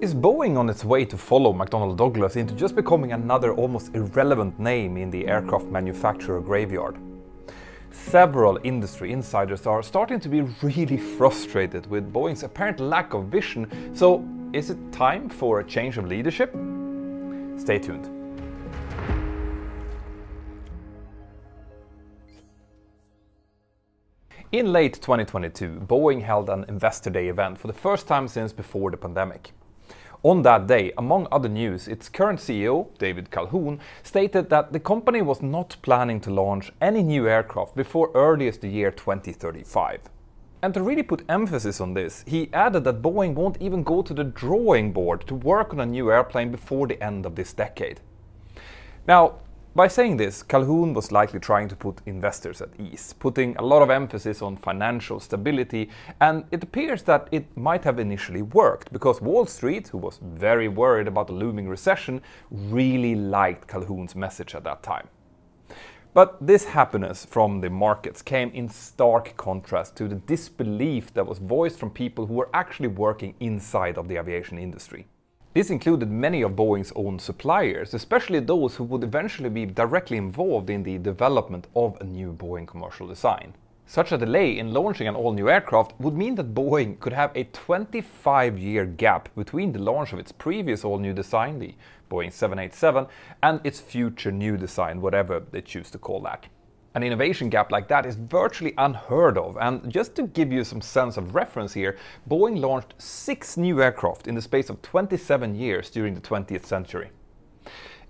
Is Boeing on its way to follow McDonnell Douglas into just becoming another almost irrelevant name in the aircraft manufacturer graveyard? Several industry insiders are starting to be really frustrated with Boeing's apparent lack of vision, so is it time for a change of leadership? Stay tuned. In late 2022, Boeing held an Investor Day event for the first time since before the pandemic. On that day, among other news, its current CEO, David Calhoun, stated that the company was not planning to launch any new aircraft before earliest the year 2035. And to really put emphasis on this, he added that Boeing won't even go to the drawing board to work on a new airplane before the end of this decade. Now, by saying this, Calhoun was likely trying to put investors at ease, putting a lot of emphasis on financial stability, and it appears that it might have initially worked, because Wall Street, who was very worried about the looming recession, really liked Calhoun's message at that time. But this happiness from the markets came in stark contrast to the disbelief that was voiced from people who were actually working inside of the aviation industry. This included many of Boeing's own suppliers, especially those who would eventually be directly involved in the development of a new Boeing commercial design. Such a delay in launching an all-new aircraft would mean that Boeing could have a 25-year gap between the launch of its previous all-new design, the Boeing 787, and its future new design, whatever they choose to call that. An innovation gap like that is virtually unheard of, and just to give you some sense of reference here, Boeing launched 6 new aircraft in the space of 27 years during the 20th century.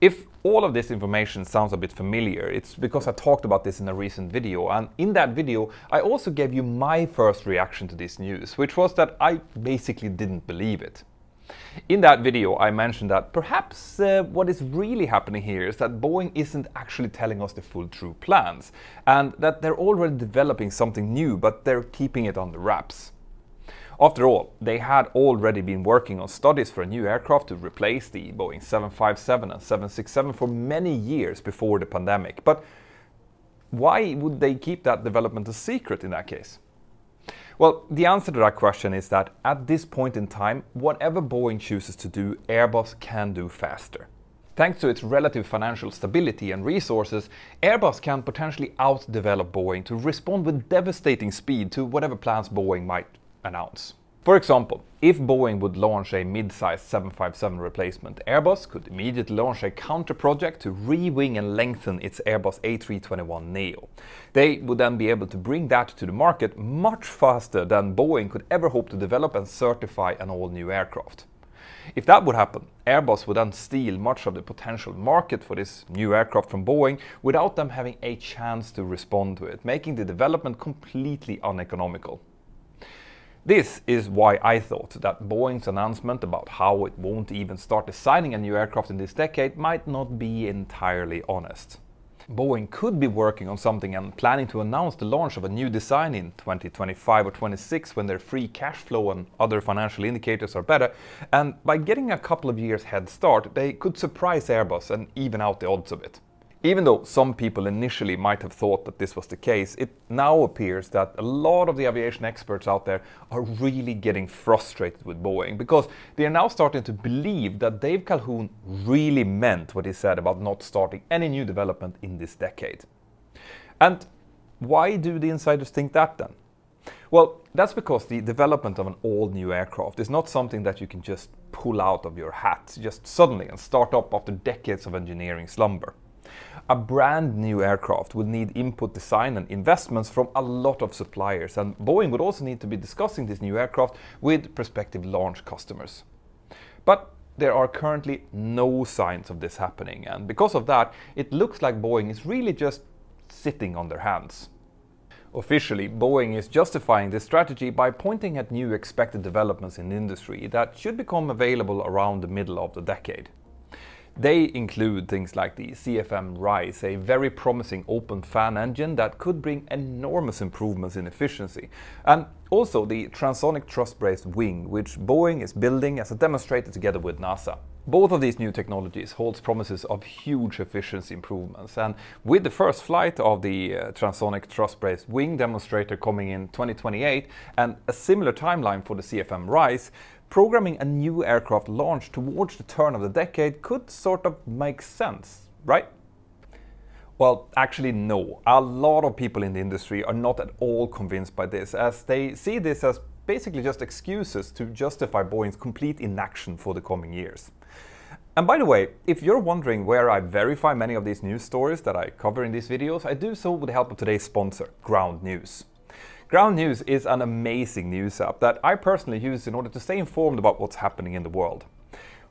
If all of this information sounds a bit familiar, it's because I talked about this in a recent video, and in that video I also gave you my first reaction to this news, which was that I basically didn't believe it. In that video I mentioned that perhaps what is really happening here is that Boeing isn't actually telling us the full true plans, and that they're already developing something new, but they're keeping it under wraps. After all, they had already been working on studies for a new aircraft to replace the Boeing 757 and 767 for many years before the pandemic, but why would they keep that development a secret in that case? Well, the answer to that question is that at this point in time, whatever Boeing chooses to do, Airbus can do faster. Thanks to its relative financial stability and resources, Airbus can potentially outdevelop Boeing to respond with devastating speed to whatever plans Boeing might announce. For example, if Boeing would launch a mid-sized 757 replacement, Airbus could immediately launch a counter-project to re-wing and lengthen its Airbus A321neo. They would then be able to bring that to the market much faster than Boeing could ever hope to develop and certify an all-new aircraft. If that would happen, Airbus would then steal much of the potential market for this new aircraft from Boeing without them having a chance to respond to it, making the development completely uneconomical. This is why I thought that Boeing's announcement about how it won't even start designing a new aircraft in this decade might not be entirely honest. Boeing could be working on something and planning to announce the launch of a new design in 2025 or 26 when their free cash flow and other financial indicators are better, and by getting a couple of years head start, they could surprise Airbus and even out the odds of it. Even though some people initially might have thought that this was the case, it now appears that a lot of the aviation experts out there are really getting frustrated with Boeing, because they are now starting to believe that Dave Calhoun really meant what he said about not starting any new development in this decade. And why do the insiders think that then? Well, that's because the development of an all-new aircraft is not something that you can just pull out of your hat just suddenly and start up after decades of engineering slumber. A brand new aircraft would need input design and investments from a lot of suppliers, and Boeing would also need to be discussing this new aircraft with prospective launch customers. But there are currently no signs of this happening, and because of that, it looks like Boeing is really just sitting on their hands. Officially, Boeing is justifying this strategy by pointing at new expected developments in the industry that should become available around the middle of the decade. They include things like the CFM RISE, a very promising open fan engine that could bring enormous improvements in efficiency, and also the transonic thrust-braced wing, which Boeing is building as a demonstrator together with NASA. Both of these new technologies holds promises of huge efficiency improvements, and with the first flight of the transonic thrust-braced wing demonstrator coming in 2028 and a similar timeline for the CFM RISE, programming a new aircraft launch towards the turn of the decade could sort of make sense, right? Well, actually no. A lot of people in the industry are not at all convinced by this, as they see this as basically just excuses to justify Boeing's complete inaction for the coming years. And by the way, if you're wondering where I verify many of these news stories that I cover in these videos, I do so with the help of today's sponsor, Ground News. Ground News is an amazing news app that I personally use in order to stay informed about what's happening in the world.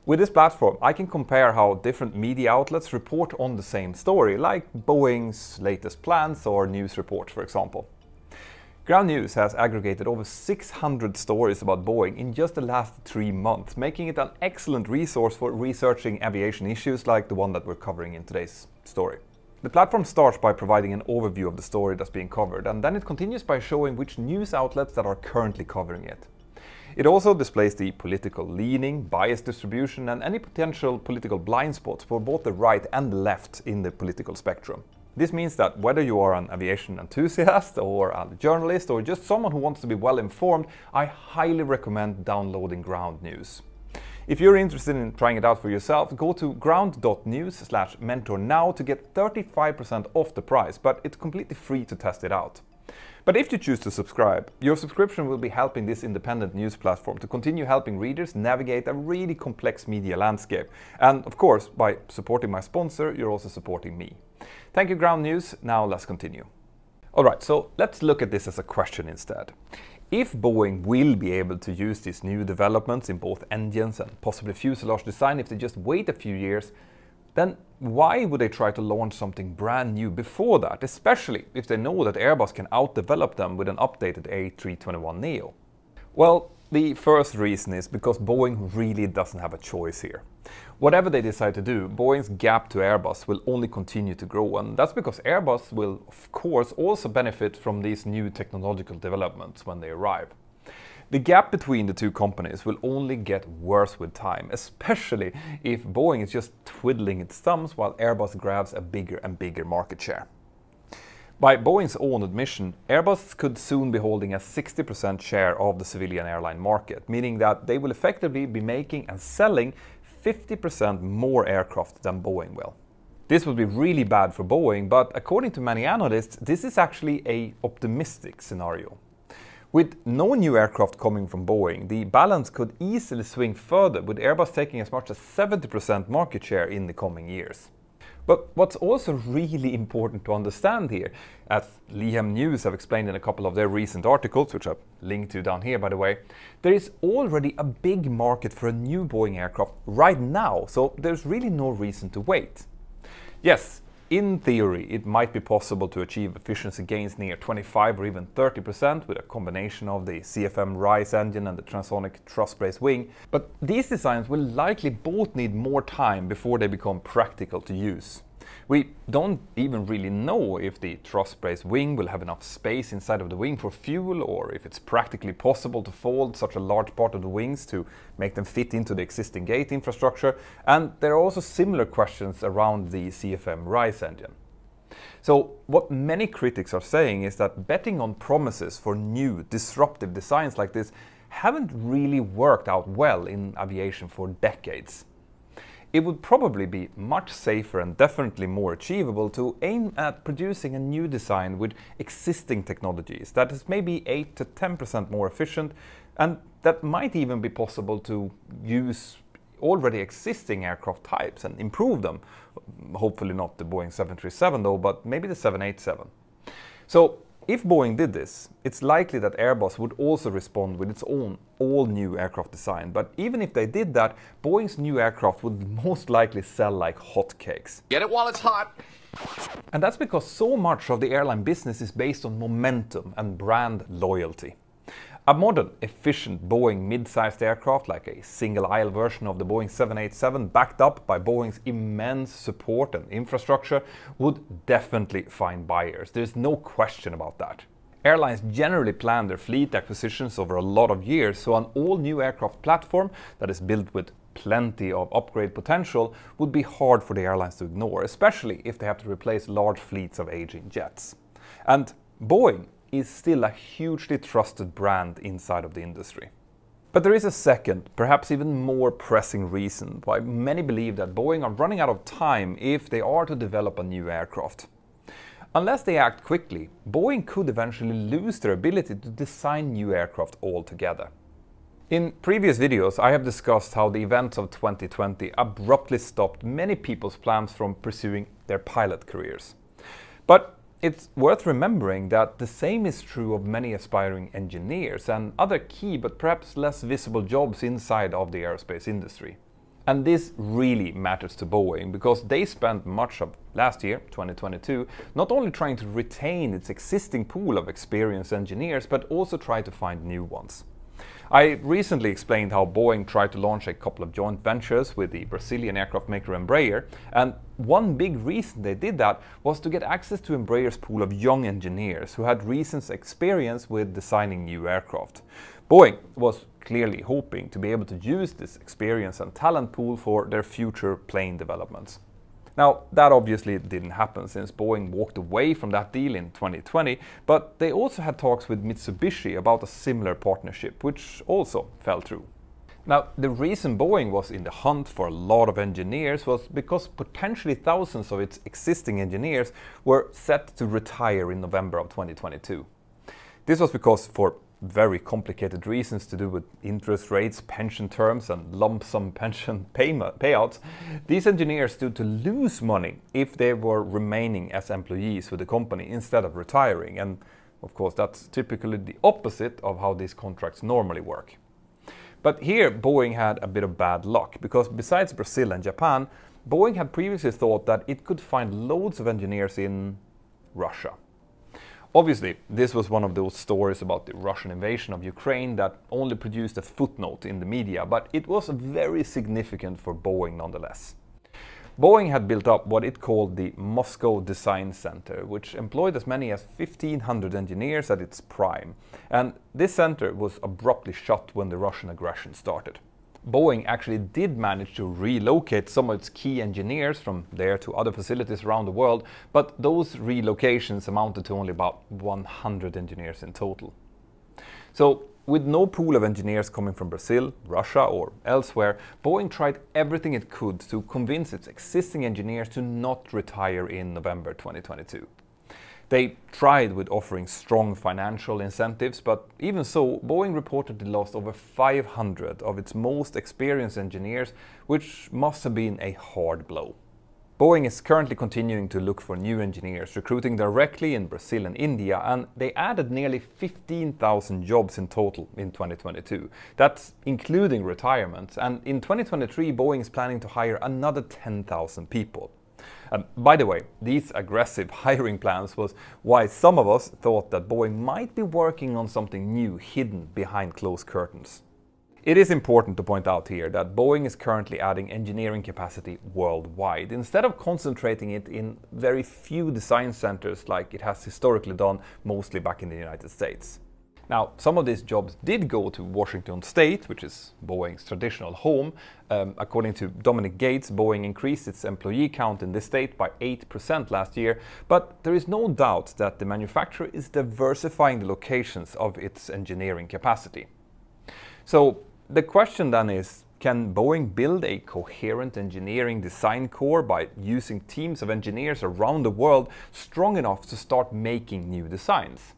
With this platform, I can compare how different media outlets report on the same story, like Boeing's latest plans or news reports, for example. Ground News has aggregated over 600 stories about Boeing in just the last 3 months, making it an excellent resource for researching aviation issues like the one that we're covering in today's story. The platform starts by providing an overview of the story that's being covered, and then it continues by showing which news outlets that are currently covering it. It also displays the political leaning, bias distribution, and any potential political blind spots for both the right and the left in the political spectrum. This means that whether you are an aviation enthusiast or a journalist or just someone who wants to be well informed, I highly recommend downloading Ground News. If you're interested in trying it out for yourself, go to ground.news/mentor now to get 35% off the price, but it's completely free to test it out. But if you choose to subscribe, your subscription will be helping this independent news platform to continue helping readers navigate a really complex media landscape. And of course, by supporting my sponsor, you're also supporting me. Thank you, Ground News. Now let's continue. Alright, so let's look at this as a question instead. If Boeing will be able to use these new developments in both engines and possibly fuselage design if they just wait a few years, then why would they try to launch something brand new before that, especially if they know that Airbus can outdevelop them with an updated A321neo? Well, the first reason is because Boeing really doesn't have a choice here. Whatever they decide to do, Boeing's gap to Airbus will only continue to grow, and that's because Airbus will, of course, also benefit from these new technological developments when they arrive. The gap between the two companies will only get worse with time, especially if Boeing is just twiddling its thumbs while Airbus grabs a bigger and bigger market share. By Boeing's own admission, Airbus could soon be holding a 60% share of the civilian airline market, meaning that they will effectively be making and selling 50% more aircraft than Boeing will. This would be really bad for Boeing, but according to many analysts, this is actually an optimistic scenario. With no new aircraft coming from Boeing, the balance could easily swing further, with Airbus taking as much as 70% market share in the coming years. But what's also really important to understand here, as Liam News have explained in a couple of their recent articles, which I've linked to down here by the way, there is already a big market for a new Boeing aircraft right now, so there's really no reason to wait. Yes, in theory, it might be possible to achieve efficiency gains near 25 or even 30% with a combination of the CFM RISE engine and the transonic truss-braced wing, but these designs will likely both need more time before they become practical to use. We don't even really know if the truss-braced wing will have enough space inside of the wing for fuel, or if it's practically possible to fold such a large part of the wings to make them fit into the existing gate infrastructure, and there are also similar questions around the CFM RISE engine. So what many critics are saying is that betting on promises for new, disruptive designs like this haven't really worked out well in aviation for decades. It would probably be much safer and definitely more achievable to aim at producing a new design with existing technologies that is maybe 8 to 10% more efficient, and that might even be possible to use already existing aircraft types and improve them. Hopefully not the Boeing 737 though, but maybe the 787. So if Boeing did this, it's likely that Airbus would also respond with its own all-new aircraft design. But even if they did that, Boeing's new aircraft would most likely sell like hotcakes. Get it while it's hot! And that's because so much of the airline business is based on momentum and brand loyalty. A modern, efficient Boeing mid-sized aircraft, like a single-aisle version of the Boeing 787, backed up by Boeing's immense support and infrastructure, would definitely find buyers. There's no question about that. Airlines generally plan their fleet acquisitions over a lot of years, so an all-new aircraft platform that is built with plenty of upgrade potential would be hard for the airlines to ignore, especially if they have to replace large fleets of aging jets. And Boeing is still a hugely trusted brand inside of the industry. But there is a second, perhaps even more pressing reason why many believe that Boeing are running out of time if they are to develop a new aircraft. Unless they act quickly, Boeing could eventually lose their ability to design new aircraft altogether. In previous videos, I have discussed how the events of 2020 abruptly stopped many people's plans from pursuing their pilot careers. But it's worth remembering that the same is true of many aspiring engineers and other key but perhaps less visible jobs inside of the aerospace industry. And this really matters to Boeing because they spent much of last year, 2022, not only trying to retain its existing pool of experienced engineers but also try to find new ones. I recently explained how Boeing tried to launch a couple of joint ventures with the Brazilian aircraft maker Embraer, and one big reason they did that was to get access to Embraer's pool of young engineers who had recent experience with designing new aircraft. Boeing was clearly hoping to be able to use this experience and talent pool for their future plane developments. Now, that obviously didn't happen since Boeing walked away from that deal in 2020, but they also had talks with Mitsubishi about a similar partnership, which also fell through. Now, the reason Boeing was in the hunt for a lot of engineers was because potentially thousands of its existing engineers were set to retire in November of 2022. This was because, for very complicated reasons to do with interest rates, pension terms and lump sum pension payouts, these engineers stood to lose money if they were remaining as employees with the company instead of retiring. And of course, that's typically the opposite of how these contracts normally work. But here Boeing had a bit of bad luck because besides Brazil and Japan, Boeing had previously thought that it could find loads of engineers in Russia. Obviously, this was one of those stories about the Russian invasion of Ukraine that only produced a footnote in the media, but it was very significant for Boeing nonetheless. Boeing had built up what it called the Moscow Design Center, which employed as many as 1,500 engineers at its prime, and this center was abruptly shut when the Russian aggression started. Boeing actually did manage to relocate some of its key engineers from there to other facilities around the world, but those relocations amounted to only about 100 engineers in total. So, with no pool of engineers coming from Brazil, Russia or elsewhere, Boeing tried everything it could to convince its existing engineers to not retire in November 2022. They tried with offering strong financial incentives, but even so, Boeing reportedly lost over 500 of its most experienced engineers, which must have been a hard blow. Boeing is currently continuing to look for new engineers, recruiting directly in Brazil and India, and they added nearly 15,000 jobs in total in 2022. That's including retirements, and in 2023 Boeing is planning to hire another 10,000 people. By the way, these aggressive hiring plans was why some of us thought that Boeing might be working on something new hidden behind closed curtains. It is important to point out here that Boeing is currently adding engineering capacity worldwide, instead of concentrating it in very few design centers like it has historically done, mostly back in the United States. Now, some of these jobs did go to Washington State, which is Boeing's traditional home. According to Dominic Gates, Boeing increased its employee count in this state by 8% last year, but there is no doubt that the manufacturer is diversifying the locations of its engineering capacity. So the question then is, can Boeing build a coherent engineering design core by using teams of engineers around the world strong enough to start making new designs?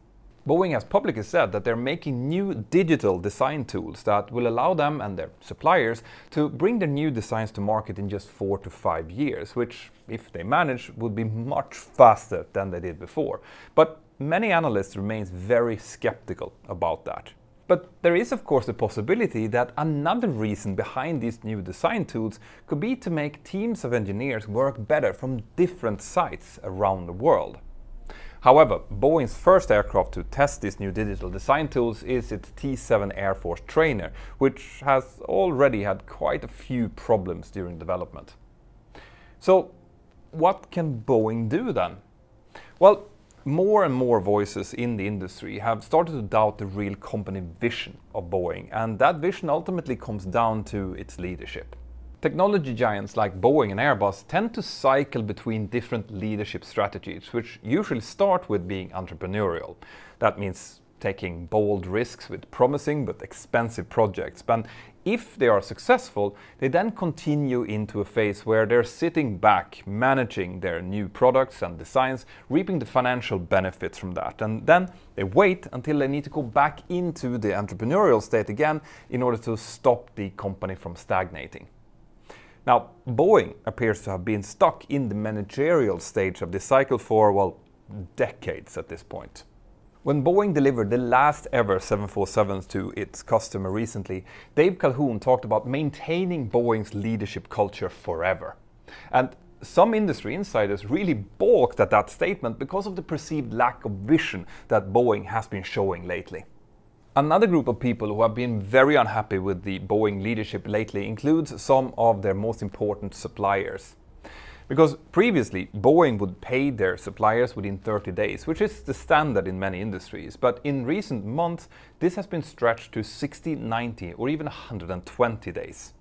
Boeing has publicly said that they're making new digital design tools that will allow them and their suppliers to bring their new designs to market in just 4 to 5 years, which, if they manage, would be much faster than they did before. But many analysts remain very skeptical about that. But there is of course the possibility that another reason behind these new design tools could be to make teams of engineers work better from different sites around the world. However, Boeing's first aircraft to test these new digital design tools is its T-7 Air Force trainer, which has already had quite a few problems during development. So, what can Boeing do then? Well, more and more voices in the industry have started to doubt the real company vision of Boeing, and that vision ultimately comes down to its leadership. Technology giants like Boeing and Airbus tend to cycle between different leadership strategies, which usually start with being entrepreneurial. That means taking bold risks with promising but expensive projects. But if they are successful, they then continue into a phase where they're sitting back, managing their new products and designs, reaping the financial benefits from that. And then they wait until they need to go back into the entrepreneurial state again in order to stop the company from stagnating. Now, Boeing appears to have been stuck in the managerial stage of this cycle for, well, decades at this point. When Boeing delivered the last ever 747s to its customer recently, Dave Calhoun talked about maintaining Boeing's leadership culture forever. And some industry insiders really balked at that statement because of the perceived lack of vision that Boeing has been showing lately. Another group of people who have been very unhappy with the Boeing leadership lately includes some of their most important suppliers. Because previously, Boeing would pay their suppliers within 30 days, which is the standard in many industries. But in recent months, this has been stretched to 60, 90, or even 120 days.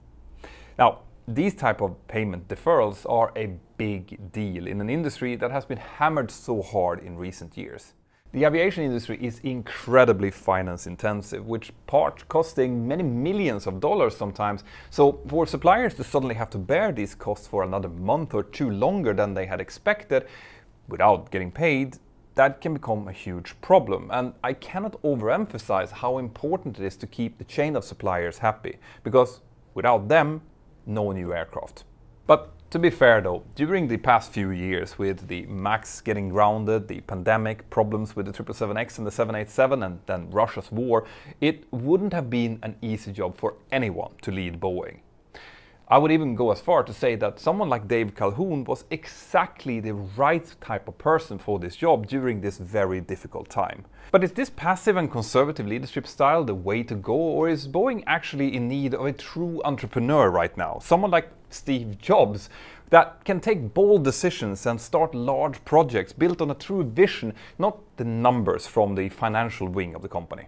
Now, these type of payment deferrals are a big deal in an industry that has been hammered so hard in recent years. The aviation industry is incredibly finance intensive, which part costing many millions of dollars sometimes. So for suppliers to suddenly have to bear these costs for another month or two longer than they had expected without getting paid, that can become a huge problem. And I cannot overemphasize how important it is to keep the chain of suppliers happy, because without them, no new aircraft. But to be fair though, during the past few years with the MAX getting grounded, the pandemic, problems with the 777X and the 787 and then Russia's war, it wouldn't have been an easy job for anyone to lead Boeing. I would even go as far to say that someone like Dave Calhoun was exactly the right type of person for this job during this very difficult time. But is this passive and conservative leadership style the way to go, or is Boeing actually in need of a true entrepreneur right now? Someone like Steve Jobs that can take bold decisions and start large projects built on a true vision, not the numbers from the financial wing of the company?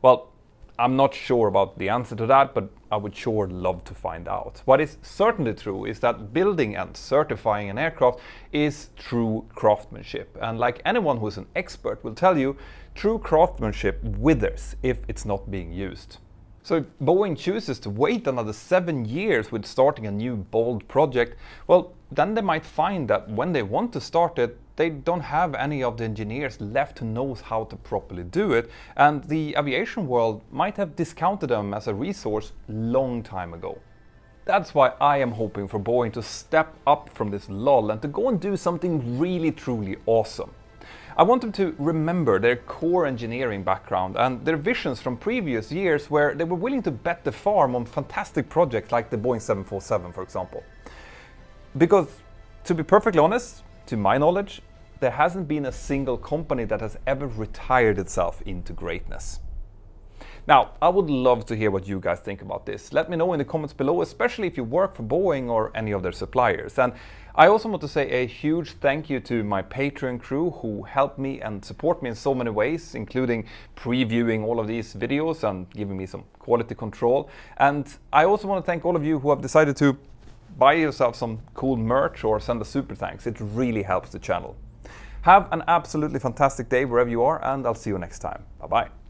Well, I'm not sure about the answer to that, but I would sure love to find out. What is certainly true is that building and certifying an aircraft is true craftsmanship. And like anyone who is an expert will tell you, true craftsmanship withers if it's not being used. So if Boeing chooses to wait another 7 years with starting a new bold project, well, then they might find that when they want to start it, they don't have any of the engineers left who knows how to properly do it, and the aviation world might have discounted them as a resource long time ago. That's why I am hoping for Boeing to step up from this lull and to go and do something really truly awesome. I want them to remember their core engineering background and their visions from previous years where they were willing to bet the farm on fantastic projects like the Boeing 747, for example. Because, to be perfectly honest, to my knowledge, there hasn't been a single company that has ever retired itself into greatness. Now, I would love to hear what you guys think about this. Let me know in the comments below, especially if you work for Boeing or any of their suppliers. And I also want to say a huge thank you to my Patreon crew who help me and support me in so many ways, including previewing all of these videos and giving me some quality control. And I also want to thank all of you who have decided to buy yourself some cool merch or send a super thanks. It really helps the channel. Have an absolutely fantastic day wherever you are, and I'll see you next time. Bye bye.